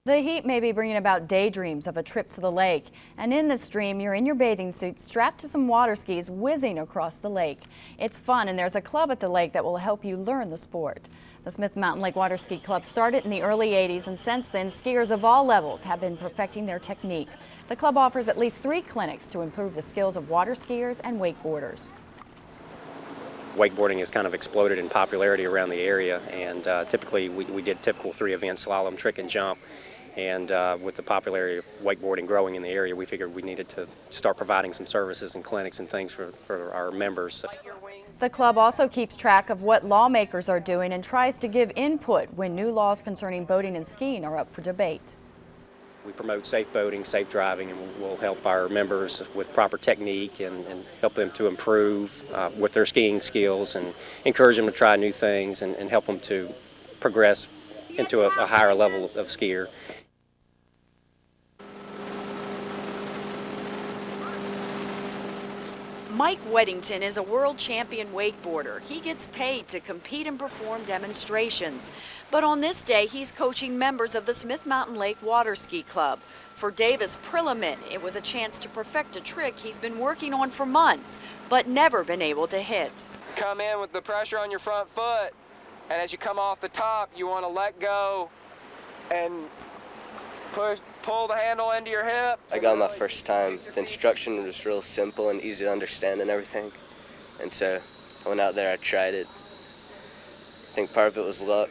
The heat may be bringing about daydreams of a trip to the lake. And in this dream, you're in your bathing suit strapped to some water skis whizzing across the lake. It's fun, and there's a club at the lake that will help you learn the sport. The Smith Mountain Lake Water Ski Club started in the early 80s, and since then, skiers of all levels have been perfecting their technique. The club offers at least 3 clinics to improve the skills of water skiers and wakeboarders. Wakeboarding has kind of exploded in popularity around the area, and typically we did typical 3 events: slalom, trick, and jump. And with the popularity of wakeboarding growing in the area, we figured we needed to start providing some services and clinics and things for our members. The club also keeps track of what lawmakers are doing and tries to give input when new laws concerning boating and skiing are up for debate. We promote safe boating, safe driving, and we'll help our members with proper technique and help them to improve with their skiing skills and encourage them to try new things and help them to progress into a higher level of skier. Mike Weddington is a world champion wakeboarder. He gets paid to compete and perform demonstrations. But on this day, he's coaching members of the Smith Mountain Lake Water Ski Club. For Davis Prilliman, it was a chance to perfect a trick he's been working on for months, but never been able to hit. Come in with the pressure on your front foot, and as you come off the top, you want to let go and pull the handle into your hip. I got my first time. The instruction was real simple and easy to understand and everything. And so I went out there, I tried it. I think part of it was luck,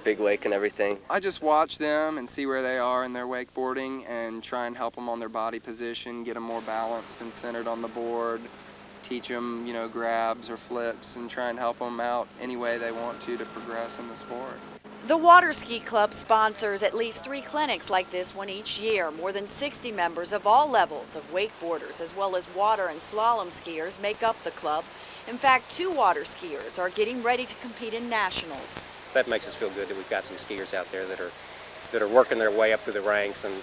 big wake and everything. I just watch them and see where they are in their wakeboarding and try and help them on their body position, get them more balanced and centered on the board, teach them, grabs or flips, and try and help them out any way they want to progress in the sport. The Water Ski Club sponsors at least 3 clinics like this one each year. More than 60 members of all levels of wakeboarders as well as water and slalom skiers make up the club. In fact, 2 water skiers are getting ready to compete in nationals. That makes us feel good that we've got some skiers out there that are working their way up through the ranks, and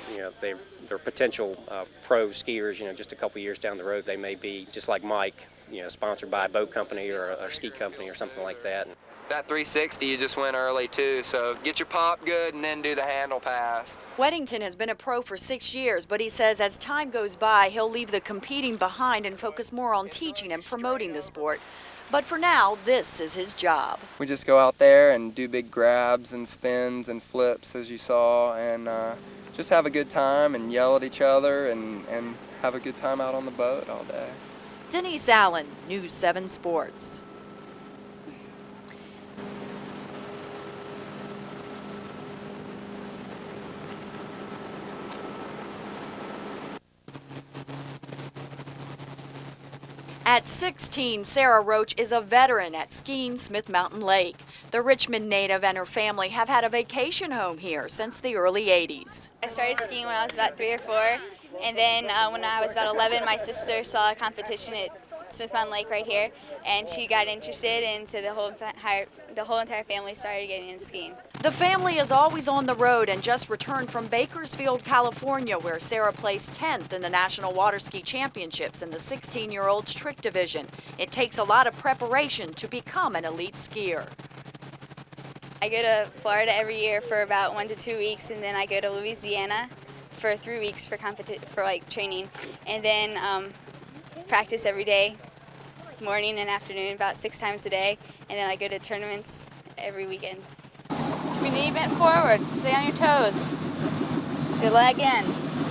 they're potential pro skiers. Just a couple years down the road, they may be just like Mike, sponsored by a boat company or a ski company or something like that. That 360 you just went early too, so get your pop good and then do the handle pass. Weddington has been a pro for 6 years, but he says as time goes by, he'll leave the competing behind and focus more on teaching and promoting the sport. But for now, this is his job. We just go out there and do big grabs and spins and flips, as you saw, and just have a good time and yell at each other and have a good time out on the boat all day. Denise Allen, News 7 Sports. At 16, Sarah Roach is a veteran at skiing Smith Mountain Lake. The Richmond native and her family have had a vacation home here since the early 80s. I started skiing when I was about 3 or 4, and then when I was about 11, my sister saw a competition at Smith Mountain Lake right here, and she got interested, and so the whole entire family started getting into skiing. The family is always on the road and just returned from Bakersfield, California, where Sarah placed 10th in the National Water Ski Championships in the 16-year-olds trick division. It takes a lot of preparation to become an elite skier. I go to Florida every year for about 1 to 2 weeks, and then I go to Louisiana for 3 weeks for training, and then practice every day, morning and afternoon, about 6 times a day, and then I go to tournaments every weekend. Keep your knee bent forward, stay on your toes. Good leg in.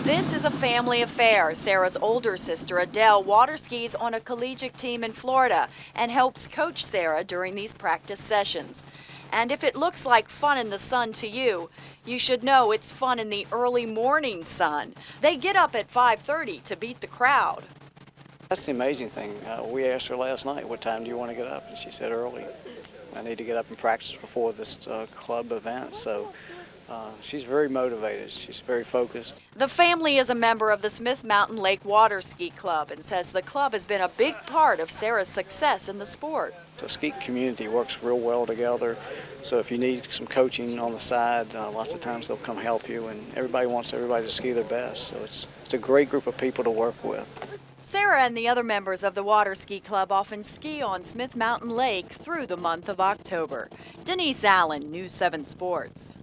This is a family affair. Sarah's older sister, Adele, water skis on a collegiate team in Florida and helps coach Sarah during these practice sessions. And if it looks like fun in the sun to you, you should know it's fun in the early morning sun. They get up at 5:30 to beat the crowd. That's the amazing thing. We asked her last night, what time do you want to get up? And she said early. I need to get up and practice before this club event. So she's very motivated. She's very focused. The family is a member of the Smith Mountain Lake Water Ski Club and says the club has been a big part of Sarah's success in the sport. The ski community works real well together. So if you need some coaching on the side, lots of times they'll come help you. And everybody wants everybody to ski their best. So it's a great group of people to work with. Sarah and the other members of the Water Ski Club often ski on Smith Mountain Lake through the month of October. Denise Allen, News 7 Sports.